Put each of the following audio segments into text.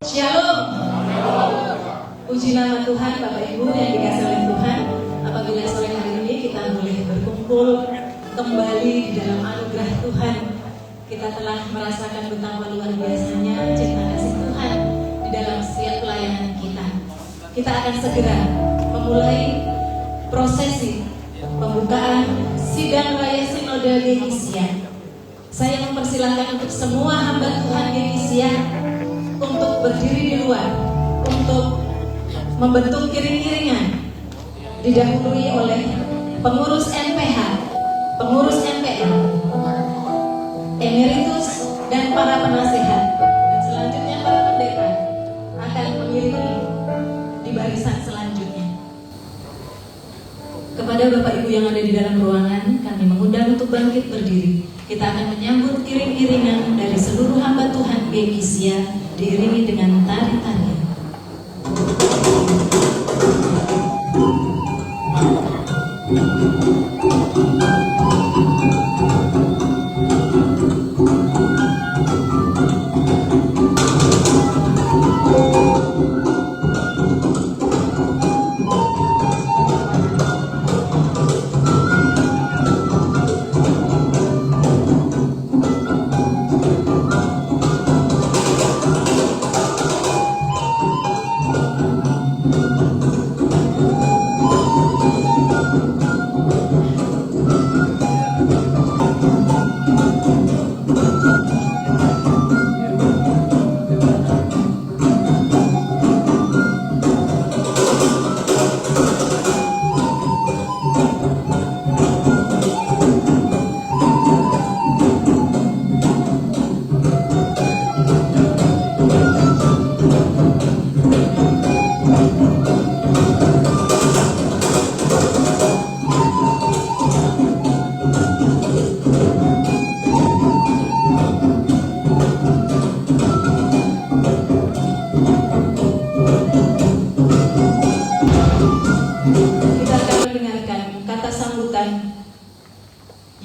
Shalom. Puji nama Tuhan, Bapak Ibu yang dikasihi oleh Tuhan. Apabila sore hari ini kita boleh berkumpul kembali di dalam anugerah Tuhan, kita telah merasakan betapa luar biasanya cinta kasih Tuhan di dalam setiap pelayanan kita. Kita akan segera memulai prosesi pembukaan sidang raya Sinode Gekkisia. Saya mempersilahkan untuk semua hamba Tuhan Gekkisia untuk berdiri di luar, untuk membentuk iring-iringan, didahului oleh pengurus NPH, pengurus MPL, emeritus dan para penasehat, dan selanjutnya para pendeta akan mengiringi di barisan selanjutnya. Kepada Bapak Ibu yang ada di dalam ruangan, kami mengundang untuk bangkit berdiri. Kita akan menyambut iring-iringan dari seluruh hamba Tuhan Gekkisia, diiringi dengan tari-tarian.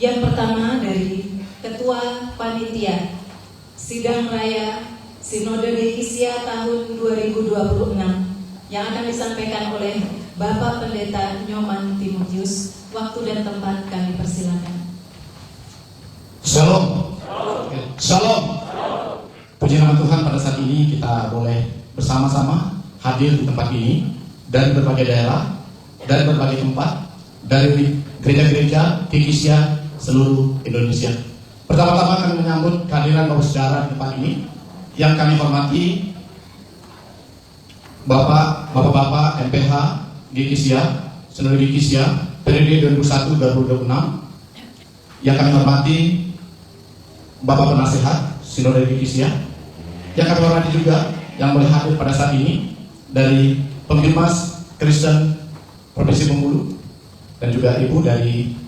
Yang pertama dari Ketua Panitia Sidang Raya Sinode Gekkisia tahun 2026 yang akan disampaikan oleh Bapak Pendeta Nyoman Timotius. Waktu dan tempat kami persilakan. Shalom. Shalom. Puji nama Tuhan, pada saat ini kita boleh bersama-sama hadir di tempat ini dari berbagai daerah, dari berbagai tempat, dari gereja-gereja Gekkisia seluruh Indonesia. Pertama-tama kami menyambut kehadiran Bapak Sejarah di tempat ini yang kami hormati Bapak-Bapak MPH Gekkisia, Sinode Gekkisia periode 2021-2026, yang kami hormati Bapak Penasehat Sinode Gekkisia, yang kami hormati juga yang boleh hadir pada saat ini dari Pengurus Kristen Provinsi Bengkulu, dan juga Ibu dari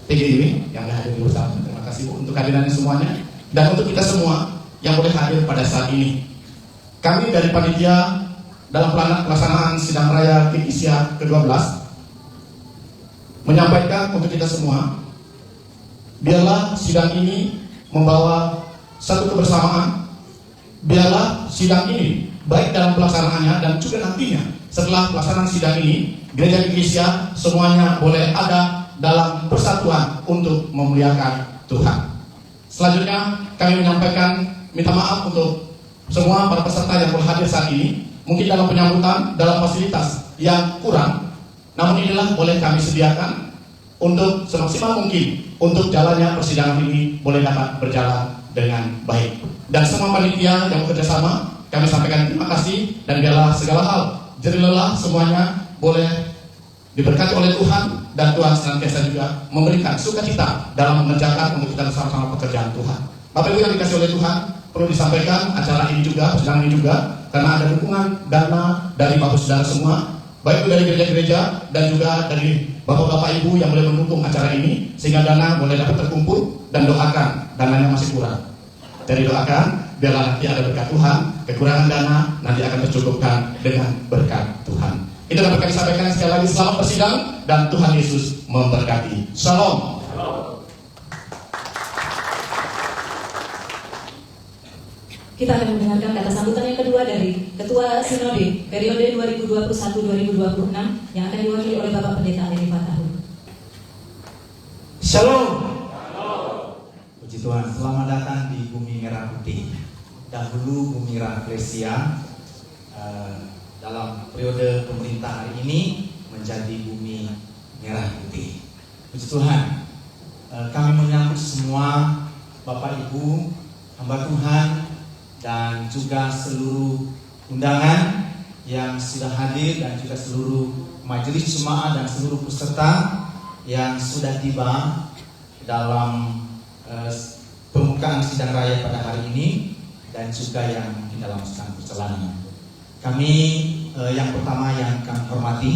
PGIW yang hadir di bersama. Terima kasih Bu untuk kehadirannya semuanya, dan untuk kita semua yang boleh hadir pada saat ini. Kami dari panitia dalam pelaksanaan sidang raya Gekkisia ke-12 menyampaikan untuk kita semua, biarlah sidang ini membawa satu kebersamaan. Biarlah sidang ini baik dalam pelaksanaannya dan juga nantinya setelah pelaksanaan sidang ini, gereja Gekkisia semuanya boleh ada dalam persatuan untuk memuliakan Tuhan. Selanjutnya kami menyampaikan minta maaf untuk semua para peserta yang boleh hadir saat ini. Mungkin dalam penyambutan, dalam fasilitas yang kurang, namun inilah boleh kami sediakan untuk semaksimal mungkin untuk jalannya persidangan ini boleh dapat berjalan dengan baik. Dan semua panitia yang bekerja sama, kami sampaikan terima kasih, dan biarlah segala hal jerih lelah semuanya boleh diberkati oleh Tuhan, dan Tuhan senantiasa juga memberikan sukacita dalam mengerjakan untuk kita bersama-sama pekerjaan Tuhan. Bapak Ibu yang dikasihi oleh Tuhan, perlu disampaikan acara ini juga, persidangan ini juga, karena ada dukungan dana dari Bapak Saudara semua, baik itu dari gereja-gereja dan juga dari Bapak-Bapak Ibu yang boleh mendukung acara ini, sehingga dana boleh dapat terkumpul, dan doakan, dananya masih kurang. Jadi doakan, biarlah nanti ada berkat Tuhan, kekurangan dana nanti akan tercukupkan dengan berkat Tuhan. Itu dapat kami sampaikan sekali lagi, selamat bersidang dan Tuhan Yesus memberkati. Shalom. Kita akan mendengarkan kata sambutan yang kedua dari Ketua Sinode periode 2021-2026 yang akan diwakili oleh Bapak Pendeta Eni Fatahun. Shalom. Puji Tuhan, selamat datang di Bumi Merah Putih. Dahulu Bumi Rafflesia, dalam periode pemerintah hari ini menjadi Bumi Merah Putih. Puji Tuhan, kami menyambut semua Bapak Ibu, hamba Tuhan, dan juga seluruh undangan yang sudah hadir dan juga seluruh majelis jemaat dan seluruh peserta yang sudah tiba dalam pembukaan sidang raya pada hari ini dan juga yang di dalam sedang perjalanan. Kami yang pertama yang kami hormati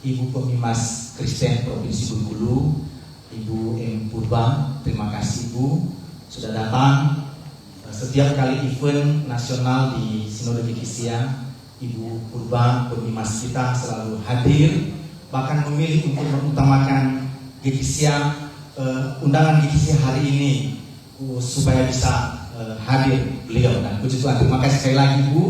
Ibu Pemimas Kristen Provinsi Bengkulu, Ibu M. Purba. Terima kasih Ibu sudah datang. Setiap kali event nasional di Sinode GKSIA, Ibu Purba, Pemimas kita selalu hadir, bahkan memilih untuk mengutamakan GKSIA, undangan GKSIA hari ini supaya bisa hadir beliau. Dan puji Tuhan, terima kasih sekali lagi Ibu.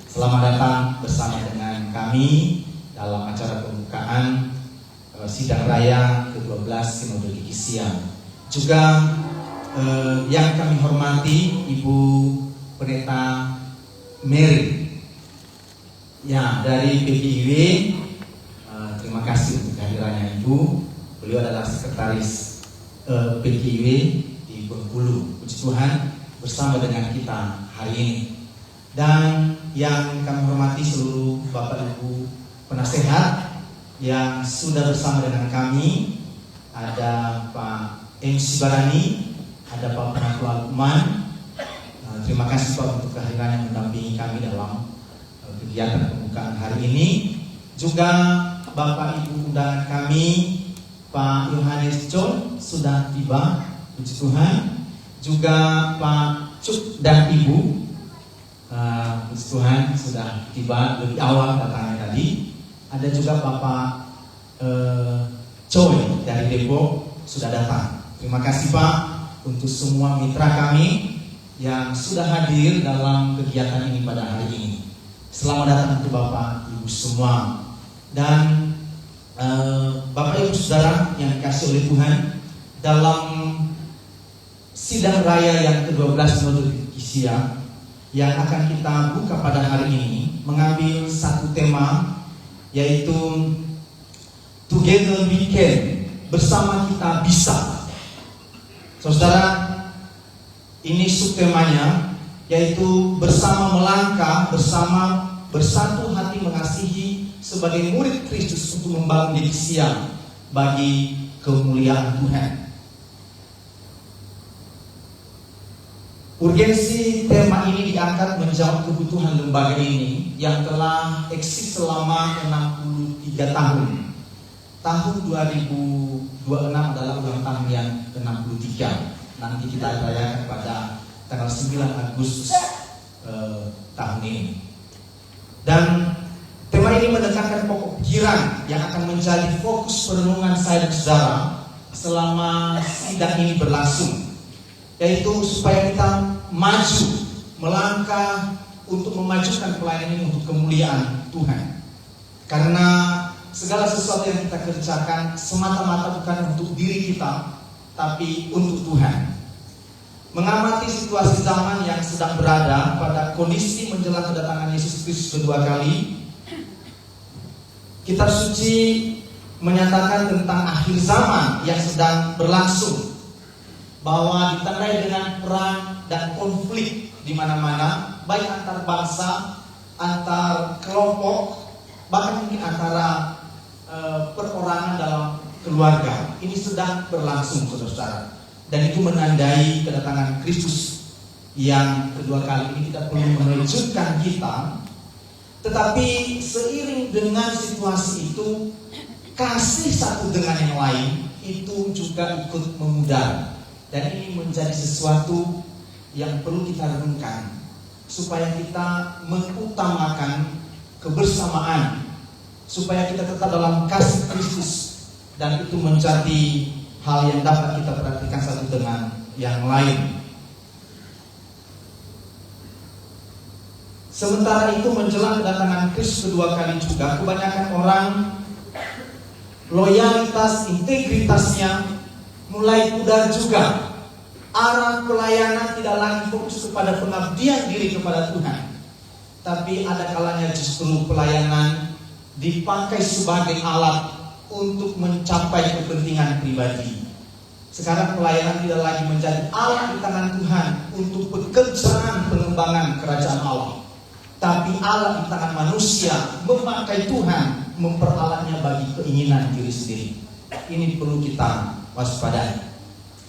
Selamat datang bersama dengan kami dalam acara pembukaan sidang raya ke-12 Sinode GKSIA. Juga yang kami hormati Ibu Pendeta Mary ya dari PPIW. Terima kasih untuk kehadirannya Ibu. Beliau adalah sekretaris PPIW di Bengkulu. Puji Tuhan, bersama dengan kita hari ini. Dan yang kami hormati seluruh Bapak Ibu penasehat yang sudah bersama dengan kami. Ada Pak MC Barani, ada Pak Penatua Lukman. Terima kasih Pak untuk kehadirannya mendampingi kami dalam kegiatan pembukaan hari ini. Juga Bapak Ibu undangan kami, Pak Yohanes John sudah tiba, puji Tuhan. Juga Pak Cuk dan Ibu, puji Tuhan sudah tiba lebih awal datangnya tadi. Ada juga Bapak Choi dari Depok sudah datang. Terima kasih Pak untuk semua mitra kami yang sudah hadir dalam kegiatan ini pada hari ini. Selamat datang untuk Bapak Ibu semua. Dan Bapak Ibu Saudara yang dikasih oleh Tuhan, dalam sidang raya yang ke-12 Sinode GKSIA yang akan kita buka pada hari ini mengambil satu tema, yaitu Together We Can, bersama kita bisa. Saudara, ini subtemanya yaitu bersama melangkah, bersama bersatu hati mengasihi sebagai murid Kristus untuk membangun GKSIA bagi kemuliaan Tuhan. Urgensi tema ini diangkat menjawab kebutuhan lembaga ini yang telah eksis selama 63 tahun. Tahun 2026 adalah ulang tahun yang ke-63. Nanti kita rayakan pada tanggal 9 Agustus tahun ini. Dan tema ini menekankan pokok pikiran yang akan menjadi fokus perenungan saya dan saudara selama sidang ini berlangsung, yaitu supaya kita maju, melangkah untuk memajukan pelayanan ini untuk kemuliaan Tuhan. Karena segala sesuatu yang kita kerjakan semata-mata bukan untuk diri kita, tapi untuk Tuhan. Mengamati situasi zaman yang sedang berada pada kondisi menjelang kedatangan Yesus Kristus kedua kali, Kitab Suci menyatakan tentang akhir zaman yang sedang berlangsung, bahwa ditandai dengan perang dan konflik di mana-mana, baik antar bangsa, antar kelompok, bahkan mungkin antara perorangan dalam keluarga. Ini sedang berlangsung, saudara-saudara. Dan itu menandai kedatangan Kristus yang kedua kali ini. Tidak perlu mengejutkan kita, tetapi seiring dengan situasi itu, kasih satu dengan yang lain itu juga ikut memudar. Dan ini menjadi sesuatu yang perlu kita renungkan, supaya kita mengutamakan kebersamaan, supaya kita tetap dalam kasih Kristus, dan itu menjadi hal yang dapat kita perhatikan satu dengan yang lain. Sementara itu menjelang kedatangan Kristus kedua kali juga, kebanyakan orang loyalitas, integritasnya mulai pudar juga. Arah pelayanan tidak lagi fokus kepada pengabdian diri kepada Tuhan, tapi ada kalanya justru pelayanan dipakai sebagai alat untuk mencapai kepentingan pribadi. Sekarang pelayanan tidak lagi menjadi alat di tangan Tuhan untuk pekerjaan pengembangan kerajaan Allah, tapi alat di tangan manusia memakai Tuhan memperalatnya bagi keinginan diri sendiri. Ini perlu kita waspadai.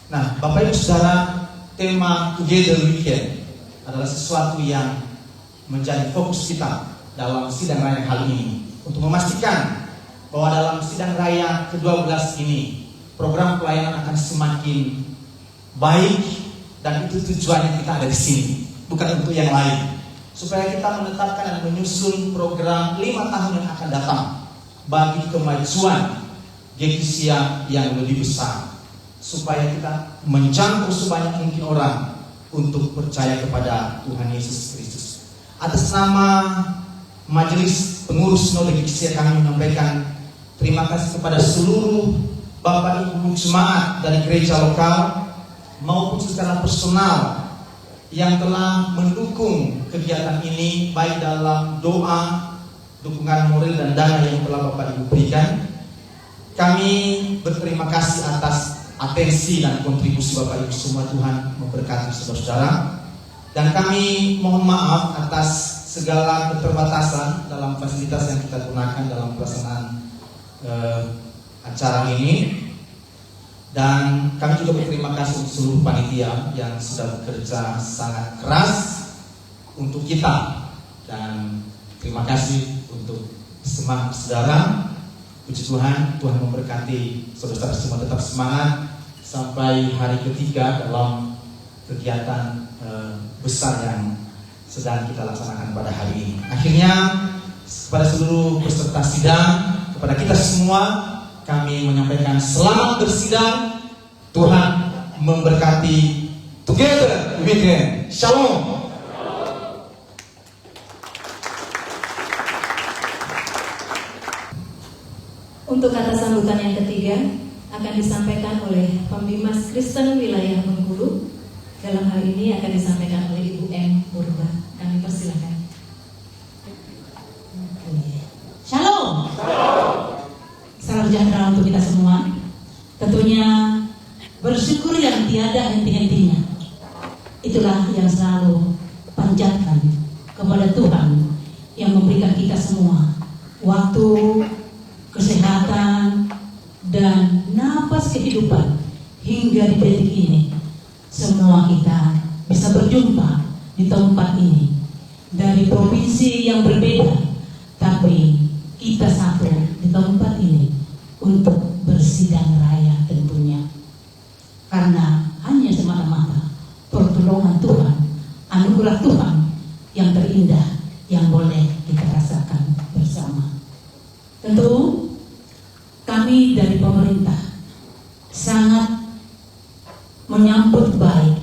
Nah, Bapak Ibu Saudara, tema Together Weekend adalah sesuatu yang menjadi fokus kita dalam sidang raya kali ini, untuk memastikan bahwa dalam sidang raya ke-12 ini program pelayanan akan semakin baik, dan itu tujuannya kita ada di sini, bukan untuk yang lain. Supaya kita menetapkan dan menyusun program 5 tahun yang akan datang bagi kemajuan Gekisia yang lebih besar, supaya kita menjangkau sebanyak mungkin orang untuk percaya kepada Tuhan Yesus Kristus. Atas nama Majelis Pengurus Sinode Gekisia, kami menyampaikan terima kasih kepada seluruh Bapak Ibu jemaat dari gereja lokal maupun secara personal yang telah mendukung kegiatan ini, baik dalam doa, dukungan moral dan dana yang telah Bapak Ibu berikan. Kami berterima kasih atas atensi dan kontribusi Bapak Ibu semua. Tuhan memberkati saudara-saudara. Dan kami mohon maaf atas segala keterbatasan dalam fasilitas yang kita gunakan dalam pelaksanaan acara ini. Dan kami juga berterima kasih untuk seluruh panitia yang sudah bekerja sangat keras untuk kita. Dan terima kasih untuk semangat saudara. Puji Tuhan, Tuhan memberkati saudara semua, tetap semangat sampai hari ketiga dalam kegiatan besar yang sedang kita laksanakan pada hari ini. Akhirnya, kepada seluruh peserta sidang, kepada kita semua, kami menyampaikan selamat bersidang. Tuhan memberkati. Together Weekend. Shalom. Untuk kata sambutan yang ketiga akan disampaikan oleh Pembimas Kristen Wilayah Bengkulu. Dalam hal ini akan disampaikan oleh Ibu M. Purba. Kami persilakan. Shalom. Salam sejahtera untuk kita semua. Tentunya bersyukur yang tiada henti-hentinya. Itulah yang selalu panjatkan kepada Tuhan yang memberikan kita semua waktu, kesehatan, dan napas kehidupan hingga di detik ini. Semua kita bisa berjumpa di tempat ini dari provinsi yang berbeda, tapi kita satu di tempat ini untuk bersidang raya tentunya. Karena hanya semata-mata pertolongan Tuhan, anugerah Tuhan yang terindah yang boleh kita rasakan bersama. Tentu kami dari pemerintah sangat menyambut baik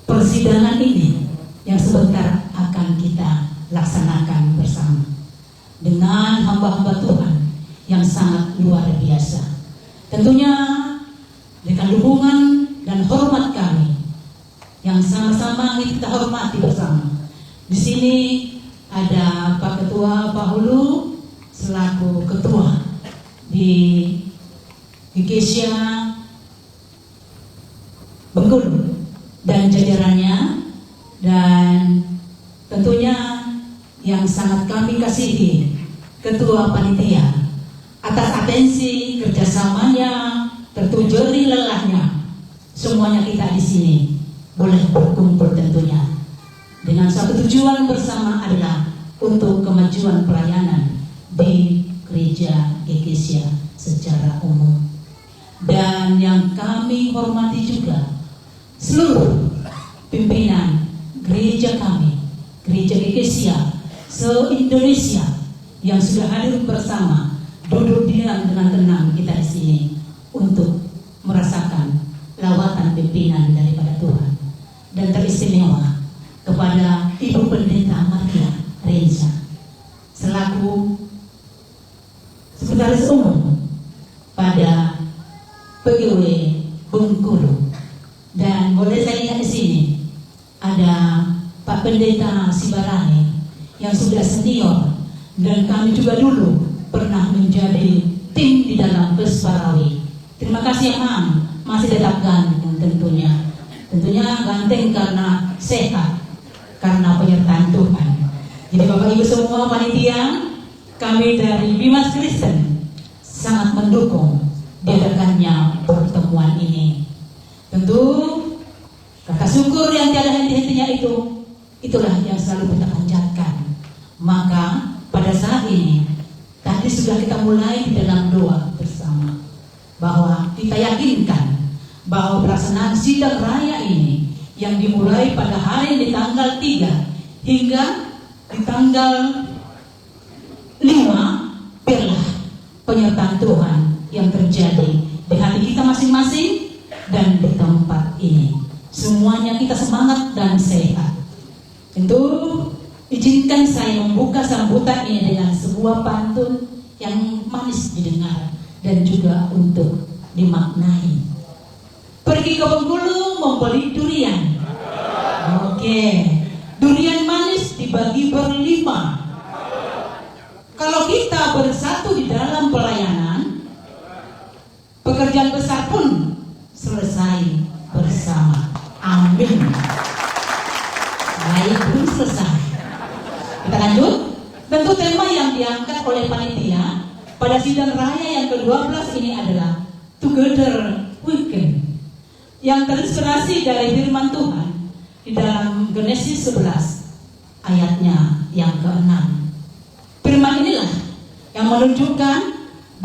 persidangan ini yang sebentar akan kita laksanakan bersama dengan hamba-hamba Tuhan yang sangat luar biasa. Tentunya dengan dukungan dan hormat kami yang sama-sama kita hormati bersama. Di sini ada Pak Ketua Pak Hulu selaku ketua di Gekisia Bengkulu dan jajarannya, dan tentunya yang sangat kami kasihi Ketua Panitia atas atensi kerjasamanya, tertujuan lelahnya. Semuanya kita di sini boleh berkumpul tentunya dengan satu tujuan bersama adalah untuk kemajuan pelayanan di gereja Gekisia secara umum. Dan yang kami hormati juga seluruh pimpinan gereja kami, gereja Gekisia se-Indonesia yang sudah hadir bersama, duduk diam dengan tenang kita di sini untuk merasakan lawatan pimpinan daripada Tuhan. Dan teristimewa kepada Ibu Pendeta ada Pak Pendeta Sibarani yang sudah senior, dan kami juga dulu pernah menjadi tim di dalam Besparawi. Terima kasih Mam, masih tetap ganteng tentunya. Tentunya ganteng karena sehat, karena penyertaan Tuhan. Jadi Bapak Ibu semua panitia, kami dari Bimas Kristen sangat mendukung diadakannya pertemuan ini. Tentu kata syukur yang tiada henti-hentinya itulah yang selalu kita panjatkan. Maka pada saat ini tadi sudah kita mulai di dalam doa bersama, bahwa kita yakinkan bahwa pelaksanaan sidang raya ini yang dimulai pada hari di tanggal 3 hingga di tanggal 5, biarlah penyertaan Tuhan yang terjadi di hati kita masing-masing dan di tempat ini. Semuanya kita semangat dan sehat. Tentu izinkan saya membuka sambutan ini dengan sebuah pantun yang manis didengar dan juga untuk dimaknai. Pergi ke Bengkulu membeli durian. Oke, durian manis dibagi berlima. Kalau kita bersatu di dalam pelayanan, pekerjaan besar pun selesai bersama. Amin. Baik, belum selesai. Kita lanjut. Tentu tema yang diangkat oleh panitia pada sidang raya yang ke-12 ini adalah Together Weekend, yang terinspirasi dari firman Tuhan di dalam Genesis 11 ayatnya yang ke-6. Firman inilah yang menunjukkan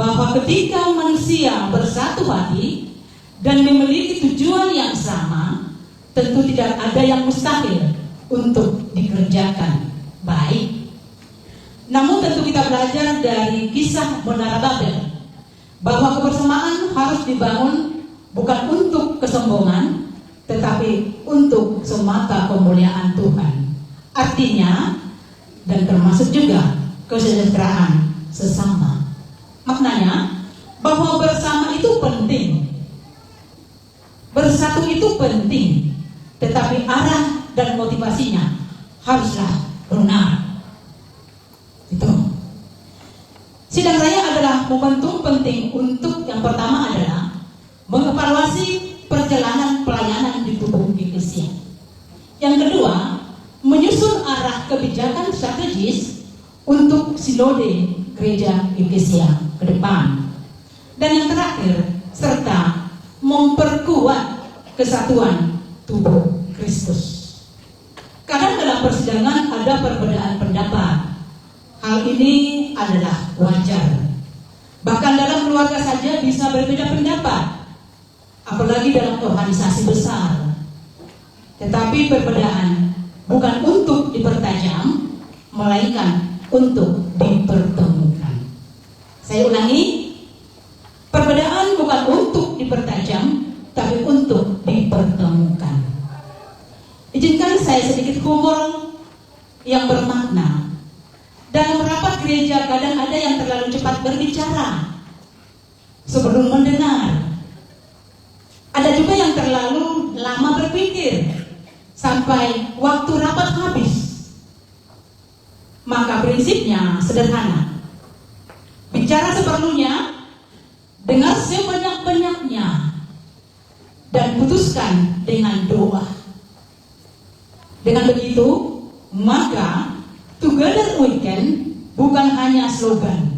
bahwa ketika manusia bersatu hati dan memiliki tujuan yang sama, tentu tidak ada yang mustahil untuk dikerjakan baik. Namun tentu kita belajar dari kisah Menara Babel bahwa kebersamaan harus dibangun bukan untuk kesombongan, tetapi untuk semata kemuliaan Tuhan. Artinya, dan termasuk juga kesejahteraan sesama. Maknanya bahwa bersama itu penting, bersatu itu penting, tetapi arah dan motivasinya haruslah benar. Itu. Sidang raya adalah momentum penting untuk yang pertama adalah mengevaluasi perjalanan pelayanan di tubuh Eklesia. Yang kedua, menyusun arah kebijakan strategis untuk sinode gereja Eklesia ke depan. Dan yang terakhir, serta memperkuat kesatuan tubuh Kristus. Kadang dalam persidangan ada perbedaan pendapat. Hal ini adalah wajar. Bahkan dalam keluarga saja bisa berbeda pendapat, apalagi dalam organisasi besar. Tetapi perbedaan bukan untuk dipertajam, melainkan untuk dipertemukan. Saya ulangi, perbedaan bukan untuk dipertajam, tapi untuk dipertemukan. Izinkan saya sedikit humor yang bermakna. Dalam rapat gereja kadang ada yang terlalu cepat berbicara sebelum mendengar. Ada juga yang terlalu lama berpikir sampai waktu rapat habis. Maka prinsipnya sederhana. Bicara seperlunya, dengar sebanyak-banyaknya, dan putuskan dengan doa. Dengan begitu, maka Together Weekend bukan hanya slogan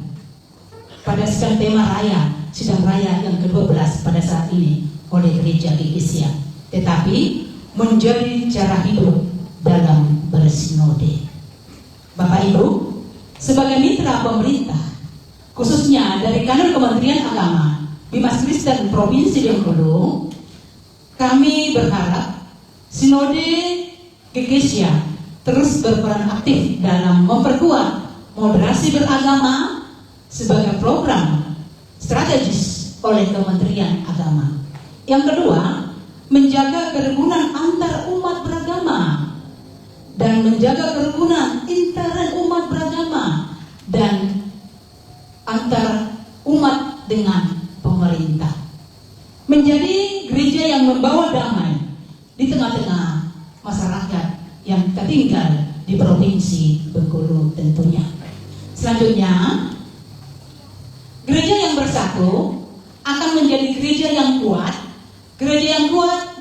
pada sidang tema raya, sidang raya yang ke-12 pada saat ini oleh gereja Eklesia, tetapi menjadi cara hidup dalam bersinode. Bapak Ibu, sebagai mitra pemerintah, khususnya dari kantor Kementerian Agama Bimas Kristen Provinsi Bengkulu, kami berharap sinode Eklesia terus berperan aktif dalam memperkuat moderasi beragama sebagai program strategis oleh Kementerian Agama. Yang kedua, menjaga kerukunan antar umat beragama dan menjaga kerukunan intern umat beragama dan antar umat dengan pemerintah. Menjadi gereja yang membawa damai di tengah-tengah masyarakat yang tertinggal di Provinsi Bengkulu tentunya. Selanjutnya, gereja yang bersatu akan menjadi gereja yang kuat. Gereja yang kuat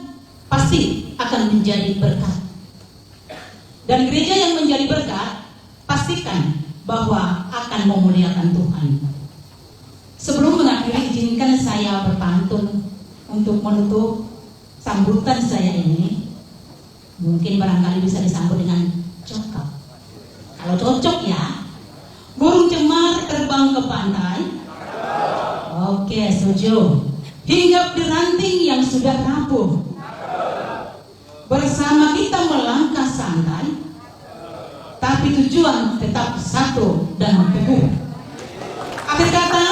pasti akan menjadi berkat. Dan gereja yang menjadi berkat, pastikan bahwa akan memuliakan Tuhan. Sebelum mengakhiri, izinkan saya berpantun untuk menutup sambutan saya ini. Mungkin barangkali bisa disambut dengan cocok. Kalau cocok ya, burung cemar terbang ke pantai. Oke, setuju. Hinggap di ranting yang sudah rapuh. Bersama kita melangkah santai, tapi tujuan tetap satu dan teguh. Akhir kata,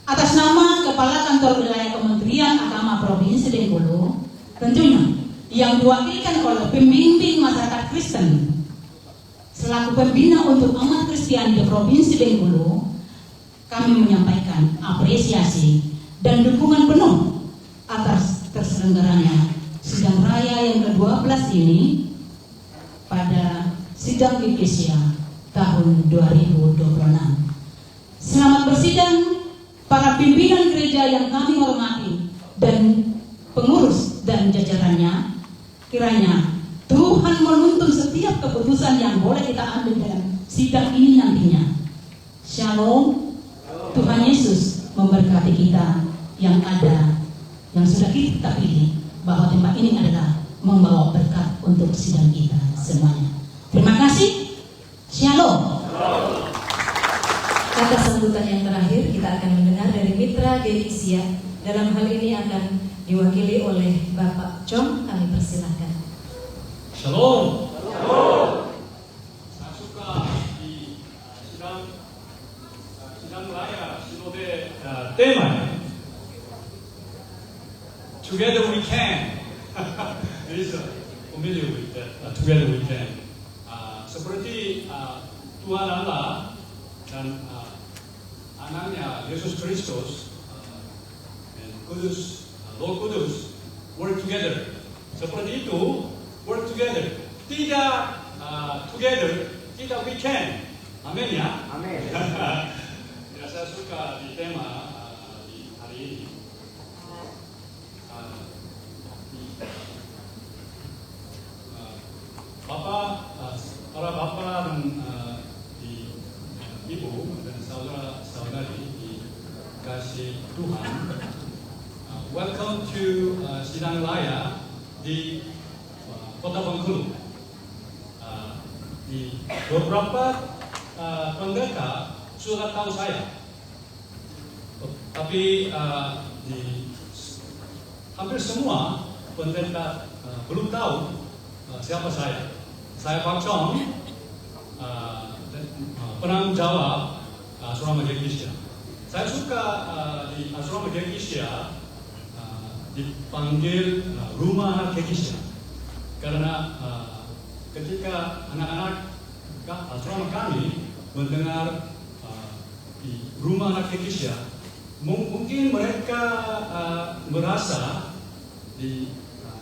atas nama Kepala Kantor Wilayah Kementerian Agama Provinsi Bengkulu, tentunya yang diwakilkan oleh pembimbing masyarakat Kristen selaku pembina untuk umat Kristiani di Provinsi Bengkulu, kami menyampaikan apresiasi dan dukungan penuh atas terselenggaranya sidang raya yang ke-12 ini pada sidang Eklesia tahun 2026. Selamat bersidang para pimpinan gereja yang kami hormati dan pengurus dan jajarannya. Kiranya Tuhan menuntun setiap keputusan yang boleh kita ambil dalam sidang ini nantinya. Shalom. Tuhan Yesus memberkati kita yang ada, yang sudah kita pilih, bahwa tempat ini adalah membawa berkat untuk sidang kita semuanya. Terima kasih. Shalom. Kata sambutan yang terakhir kita akan mendengar dari Mitra Gereja. Dalam hal ini akan diwakili oleh Bapak Chong. Kami persilakan. Shalom. Saya suka di sidang raya sinode tema Together we can. It is familiar with that. Together we can. Seperti Tuhan Allah dan anaknya Yesus Kristus dan Kudus, Roh Kudus work together. Seperti itu, work together. Tidak together, tidak we can. Amin ya. Amin. Ya, saya suka di tema di hari ini. Para bapak dan ibu dan saudara-saudari dikasih Tuhan, welcome to sidang raya di Kota Bengkulu. Di beberapa pendeta sudah tahu saya, tapi di hampir semua pendeta belum tahu siapa saya. Saya Pak Chong, penanggung jawab Asrama Gereja. Saya suka di Asrama Gereja dipanggil rumah anak Gereja, karena ketika anak-anak asrama kami mendengar di rumah anak Gereja, mungkin mereka merasa di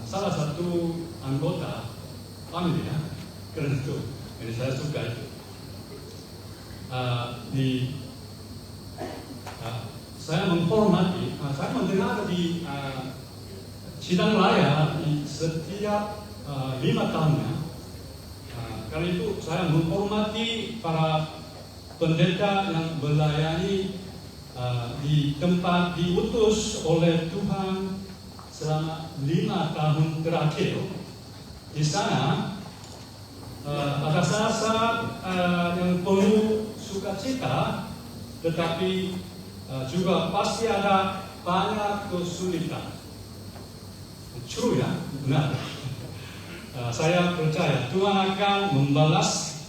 salah satu anggota family ya. Karena itu, jadi saya suka itu. Saya menghormati, saya mendengar di sidang raya di setiap 5 tahunnya. Karena itu saya menghormati para pendeta yang melayani di tempat diutus oleh Tuhan selama 5 tahun terakhir. Di sana ada saat-saat yang penuh sukacita, tetapi juga pasti ada banyak kesulitan. True ya, benar. Saya percaya Tuhan akan membalas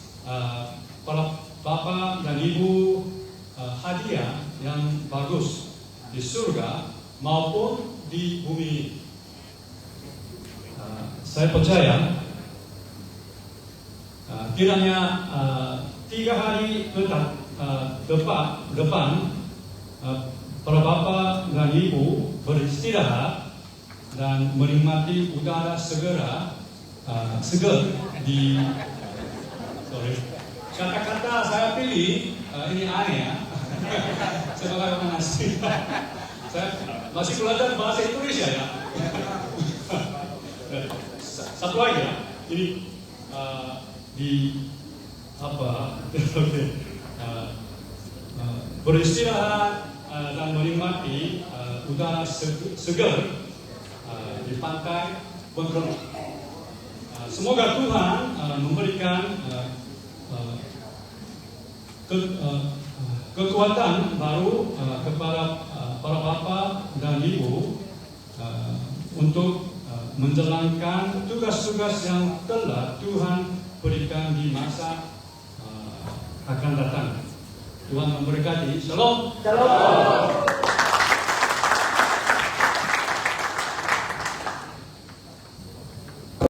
para bapak dan ibu hadiah yang bagus di surga maupun di bumi. Saya percaya kiranya 3 hari depan para bapak dan ibu beristirahat dan menikmati udara segera segar di kata-kata saya pilih ini aneh ya. Sebagai orang asing, saya masih belajar bahasa Indonesia ya. Satu lagi ya, ini di apa? Beristirahat dan menikmati udara segar di pantai Bengkulu. Semoga Tuhan memberikan kekuatan baru kepada para bapak dan ibu untuk menjalankan tugas-tugas yang telah Tuhan berikan di masa akan datang. Tuhan memberkati. Shalom. Shalom.